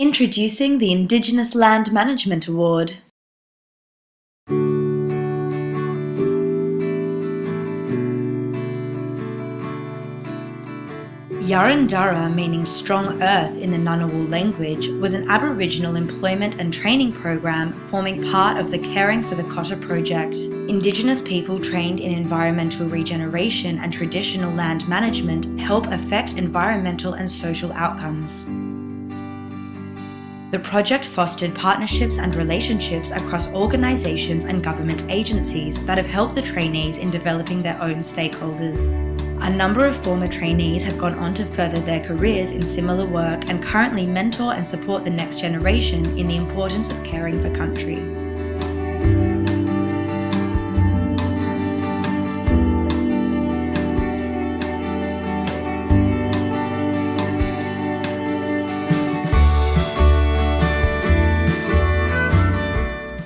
Introducing the Indigenous Land Management Award. Yarrandurra, meaning strong earth in the Ngunnawal language, was an Aboriginal employment and training program forming part of the Caring for the Cotter project. Indigenous people trained in environmental regeneration and traditional land management help affect environmental and social outcomes. The project fostered partnerships and relationships across organisations and government agencies that have helped the trainees in developing their own stakeholders. A number of former trainees have gone on to further their careers in similar work and currently mentor and support the next generation in the importance of caring for country.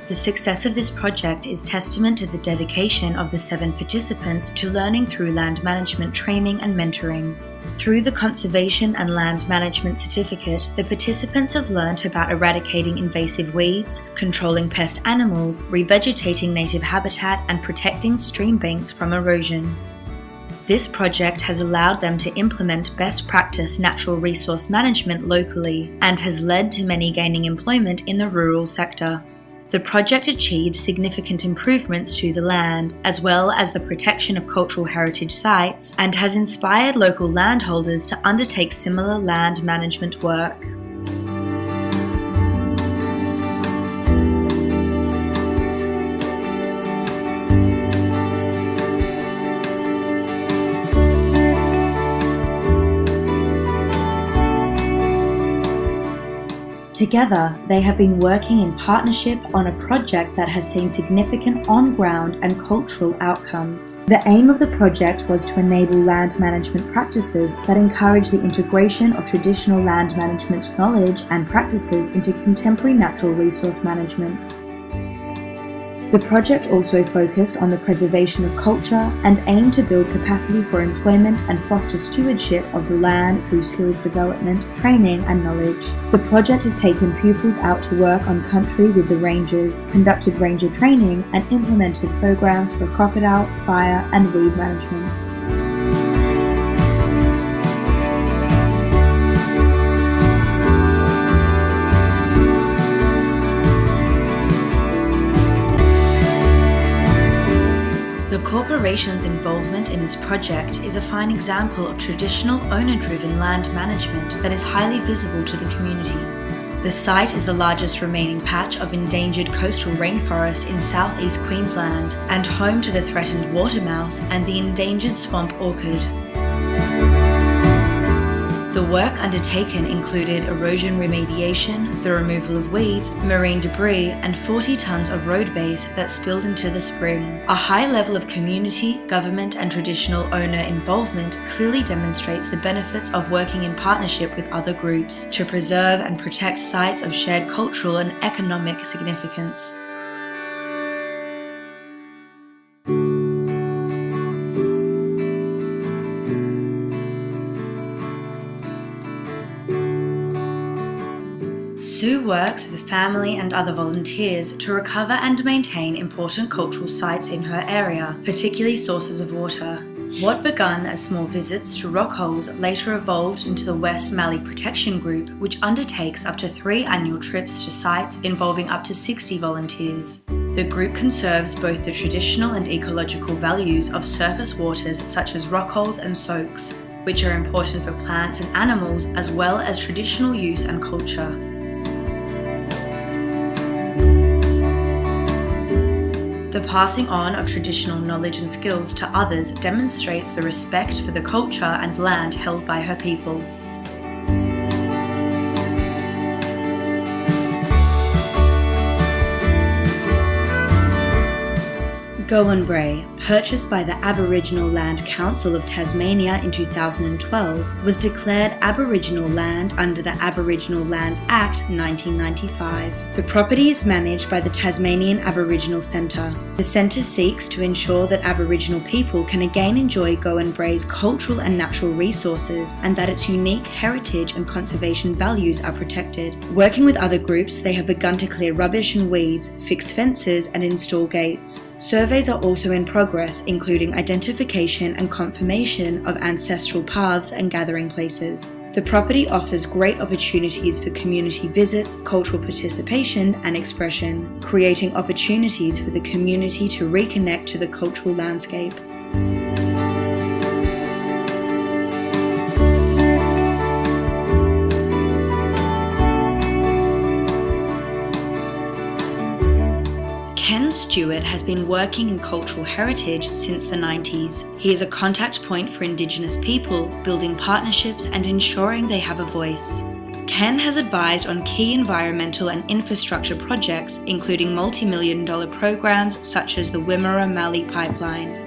The success of this project is testament to the dedication of the 7 participants to learning through land management training and mentoring. Through the Conservation and Land Management Certificate, the participants have learnt about eradicating invasive weeds, controlling pest animals, revegetating native habitat, and protecting stream banks from erosion. This project has allowed them to implement best practice natural resource management locally and has led to many gaining employment in the rural sector. The project achieved significant improvements to the land, as well as the protection of cultural heritage sites, and has inspired local landholders to undertake similar land management work. Together, they have been working in partnership on a project that has seen significant on-ground and cultural outcomes. The aim of the project was to enable land management practices that encourage the integration of traditional land management knowledge and practices into contemporary natural resource management. The project also focused on the preservation of culture and aimed to build capacity for employment and foster stewardship of the land through skills development, training and knowledge. The project has taken pupils out to work on country with the rangers, conducted ranger training and implemented programs for crocodile, fire and weed management. The corporation's involvement in this project is a fine example of traditional owner-driven land management that is highly visible to the community. The site is the largest remaining patch of endangered coastal rainforest in southeast Queensland and home to the threatened water mouse and the endangered swamp orchid. The work undertaken included erosion remediation, the removal of weeds, marine debris, and 40 tonnes of road base that spilled into the spring. A high level of community, government, and traditional owner involvement clearly demonstrates the benefits of working in partnership with other groups to preserve and protect sites of shared cultural and economic significance. Sue works with family and other volunteers to recover and maintain important cultural sites in her area, particularly sources of water. What began as small visits to rock holes later evolved into the West Mallee Protection Group, which undertakes up to 3 annual trips to sites involving up to 60 volunteers. The group conserves both the traditional and ecological values of surface waters such as rock holes and soaks, which are important for plants and animals, as well as traditional use and culture. The passing on of traditional knowledge and skills to others demonstrates the respect for the culture and land held by her people. Goan Brae, purchased by the Aboriginal Land Council of Tasmania in 2012, was declared Aboriginal land under the Aboriginal Lands Act 1995. The property is managed by the Tasmanian Aboriginal Centre. The centre seeks to ensure that Aboriginal people can again enjoy Goan Brae's cultural and natural resources and that its unique heritage and conservation values are protected. Working with other groups, they have begun to clear rubbish and weeds, fix fences and install gates. Surveys are also in progress, including identification and confirmation of ancestral paths and gathering places. The property offers great opportunities for community visits, cultural participation and expression, creating opportunities for the community to reconnect to the cultural landscape. Ken Stewart has been working in cultural heritage since the 90s. He is a contact point for Indigenous people, building partnerships and ensuring they have a voice. Ken has advised on key environmental and infrastructure projects, including multi-million-dollar programs such as the Wimmera Mallee Pipeline.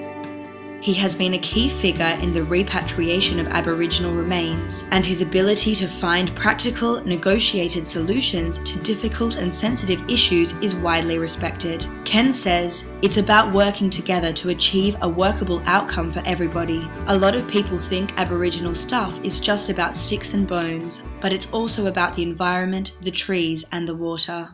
He has been a key figure in the repatriation of Aboriginal remains, and his ability to find practical, negotiated solutions to difficult and sensitive issues is widely respected. Ken says, "It's about working together to achieve a workable outcome for everybody. A lot of people think Aboriginal stuff is just about sticks and bones, but it's also about the environment, the trees, and the water."